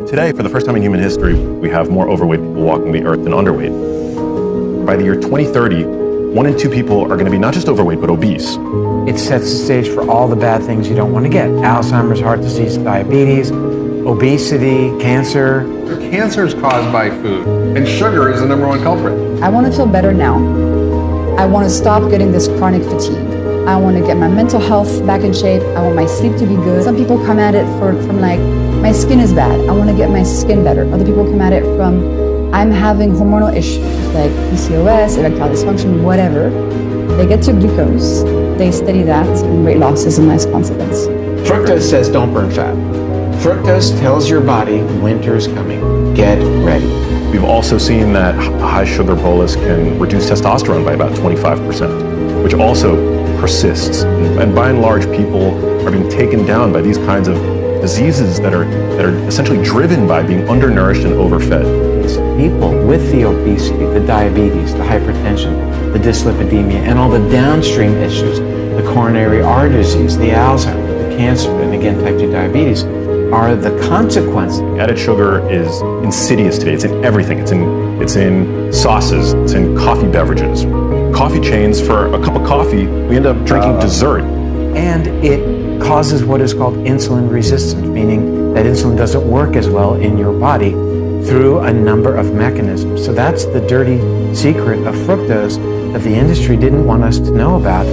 Today, for the first time in human history, we have more overweight people walking the earth than underweight. By the year 2030, 1 in 2 people are going to be not just overweight, but obese. It sets the stage for all the bad things you don't want to get. Alzheimer's, heart disease, diabetes, obesity, cancer. Cancer is caused by food, and sugar is the #1 culprit. I want to feel better now. I want to stop getting this chronic fatigue. I want to get my mental health back in shape. I want my sleep to be good. Some people come at it from like, my skin is bad. I want to get my skin better. Other people come at it from, I'm having hormonal issues like PCOS, erectile dysfunction, whatever. They get to glucose, they study that, and weight loss is a nice consequence. Fructose says don't burn fat. Fructose tells your body winter's coming. Get ready. We've also seen that a high sugar bolus can reduce testosterone by about 25%, which also persists. And by and large, people are being taken down by these kinds of diseases that are essentially driven by being undernourished and overfed. People with the obesity, the diabetes, the hypertension, the dyslipidemia, and all the downstream issues, the coronary artery disease, the Alzheimer's, the cancer, and again, type 2 diabetes, are the consequences. Added sugar is insidious today. It's in everything. It's in sauces. It's in coffee beverages. Coffee chains, for a cup of coffee, we end up drinking dessert. And it causes what is called insulin resistance, meaning that insulin doesn't work as well in your body through a number of mechanisms. So that's the dirty secret of fructose that the industry didn't want us to know about.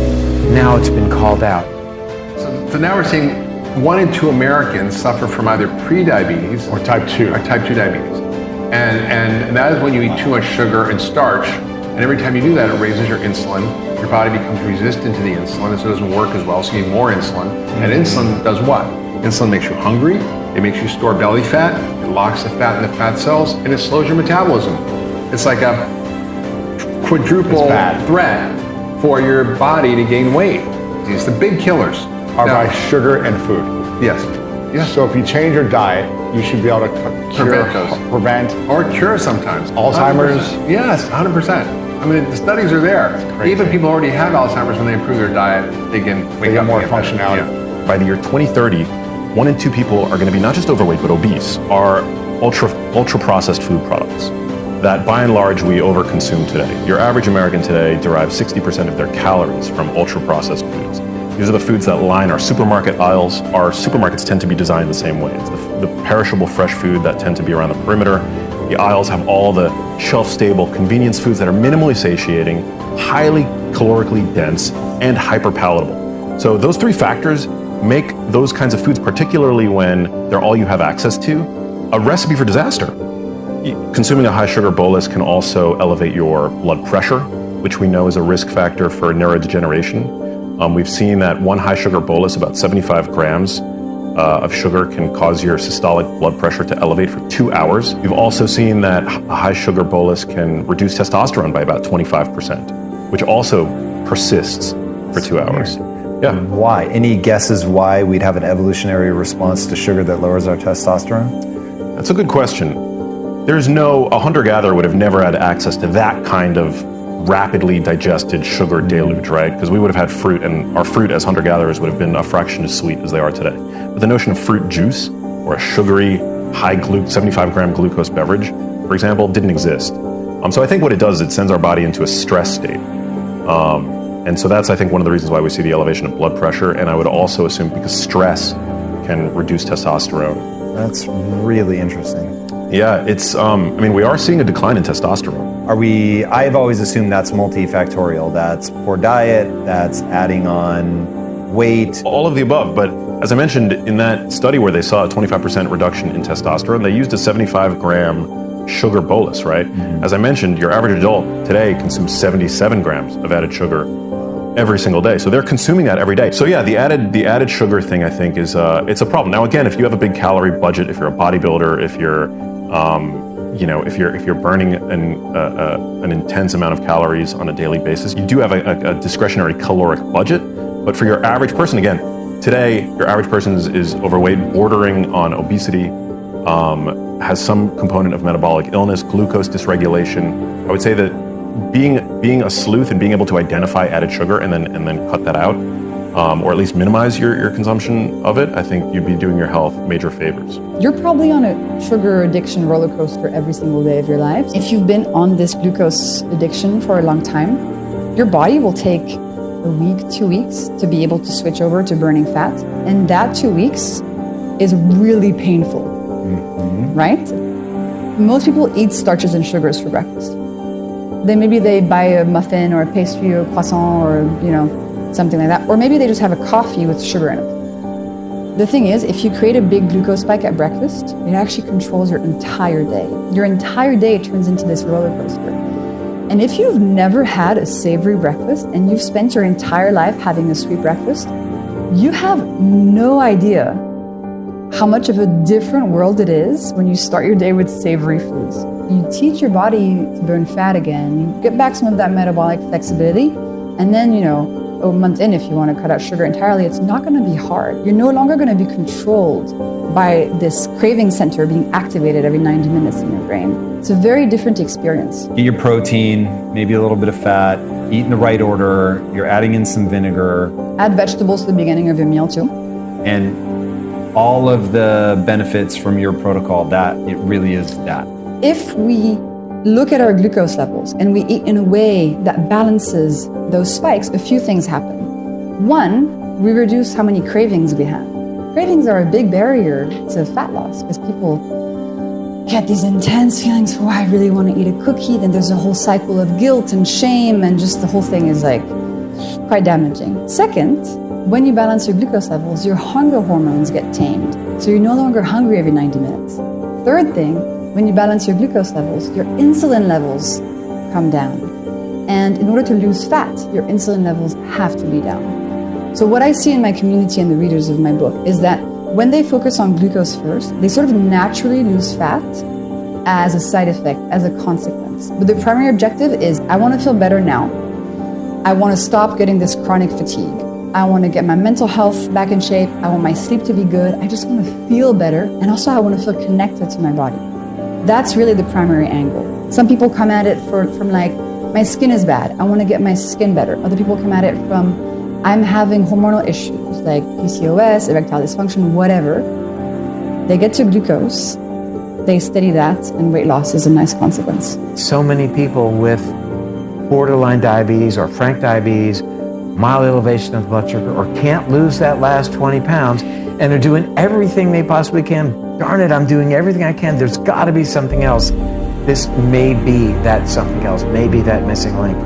Now it's been called out. So now we're seeing 1 in 2 Americans suffer from either pre-diabetes or type 2 diabetes. And that is when you eat too much sugar and starch. And every time you do that, it raises your insulin. Your body becomes resistant to the insulin, and so it doesn't work as well, so you need more insulin. And insulin does what? Insulin makes you hungry, it makes you store belly fat, it locks the fat in the fat cells, and it slows your metabolism. It's like a quadruple threat for your body to gain weight. It's the big killers. Are by sugar and food. Yes. Yes. So if you change your diet, you should be able to prevent or cure sometimes. Alzheimer's? 100%. Yes, 100%. I mean, the studies are there. Even people who already have Alzheimer's, when they improve their diet, they can wake up more and get functionality. Yeah. By the year 2030, 1 in 2 people are going to be not just overweight, but obese, are ultra-processed food products that by and large we overconsume today. Your average American today derives 60% of their calories from ultra-processed foods. These are the foods that line our supermarket aisles. Our supermarkets tend to be designed the same way. It's the perishable fresh food that tend to be around the perimeter. The aisles have all the shelf-stable convenience foods that are minimally satiating, highly calorically dense, and hyper-palatable. So those 3 factors make those kinds of foods, particularly when they're all you have access to, a recipe for disaster. Consuming a high sugar bolus can also elevate your blood pressure, which we know is a risk factor for neurodegeneration. We've seen that 1 high sugar bolus, about 75 grams of sugar, can cause your systolic blood pressure to elevate for 2 hours. We've also seen that a high sugar bolus can reduce testosterone by about 25%, which also persists for 2 hours. Yeah. Why? Any guesses why we'd have an evolutionary response to sugar that lowers our testosterone? That's a good question. A hunter-gatherer would have never had access to that kind of rapidly digested sugar deluge, right? Because we would have had fruit, and our fruit as hunter-gatherers would have been a fraction as sweet as they are today. But the notion of fruit juice or a sugary, high 75-gram glucose beverage, for example, didn't exist. So I think what it does is it sends our body into a stress state. And so that's, I think, one of the reasons why we see the elevation of blood pressure. And I would also assume because stress can reduce testosterone. That's really interesting. Yeah, we are seeing a decline in testosterone. I've always assumed that's multifactorial. That's poor diet, that's adding on weight. All of the above, but as I mentioned, in that study where they saw a 25% reduction in testosterone, they used a 75-gram sugar bolus, right? Mm-hmm. As I mentioned, your average adult today consumes 77 grams of added sugar every single day. So they're consuming that every day. So yeah, the added sugar thing, I think, is it's a problem. Now again, if you have a big calorie budget, if you're a bodybuilder, if you're if you're burning an intense amount of calories on a daily basis, you do have a discretionary caloric budget. But for your average person, again, today your average person is overweight, bordering on obesity, has some component of metabolic illness, glucose dysregulation. I would say that being a sleuth and being able to identify added sugar and then cut that out or at least minimize your consumption of it, I think you'd be doing your health major favors. You're probably on a sugar addiction roller coaster every single day of your life. If you've been on this glucose addiction for a long time, your body will take a week, 2 weeks to be able to switch over to burning fat. And that 2 weeks is really painful, right? Most people eat starches and sugars for breakfast. Then maybe they buy a muffin or a pastry or a croissant or, something like that. Or maybe they just have a coffee with sugar in it. The thing is, if you create a big glucose spike at breakfast, it actually controls your entire day. Your entire day turns into this roller coaster. And if you've never had a savory breakfast and you've spent your entire life having a sweet breakfast, you have no idea how much of a different world it is when you start your day with savory foods. You teach your body to burn fat again, you get back some of that metabolic flexibility, and then, a month in, if you want to cut out sugar entirely, it's not going to be hard. You're no longer going to be controlled by this craving center being activated every 90 minutes in your brain. It's a very different experience. Get your protein, maybe a little bit of fat, eat in the right order, you're adding in some vinegar. Add vegetables to the beginning of your meal too. And all of the benefits from your protocol, that it really is that. If we look at our glucose levels and we eat in a way that balances those spikes, a few things happen. One, we reduce how many cravings we have. Cravings are a big barrier to fat loss because people get these intense feelings for, I really want to eat a cookie. Then there's a whole cycle of guilt and shame, and just the whole thing is quite damaging. Second, when you balance your glucose levels, your hunger hormones get tamed. So you're no longer hungry every 90 minutes. Third thing, when you balance your glucose levels, your insulin levels come down. And in order to lose fat, your insulin levels have to be down. So what I see in my community and the readers of my book is that when they focus on glucose first, they sort of naturally lose fat as a side effect, as a consequence. But the primary objective is, I want to feel better now. I want to stop getting this chronic fatigue. I want to get my mental health back in shape. I want my sleep to be good. I just want to feel better. And also I want to feel connected to my body. That's really the primary angle. Some people come at it from my skin is bad, I want to get my skin better. Other people come at it from, I'm having hormonal issues like PCOS, erectile dysfunction, whatever. They get to glucose, they steady that, and weight loss is a nice consequence. So many people with borderline diabetes or frank diabetes, mild elevation of blood sugar, or can't lose that last 20 pounds, and they're doing everything they possibly can. Darn it, I'm doing everything I can. There's got to be something else. This may be that something else, maybe that missing link.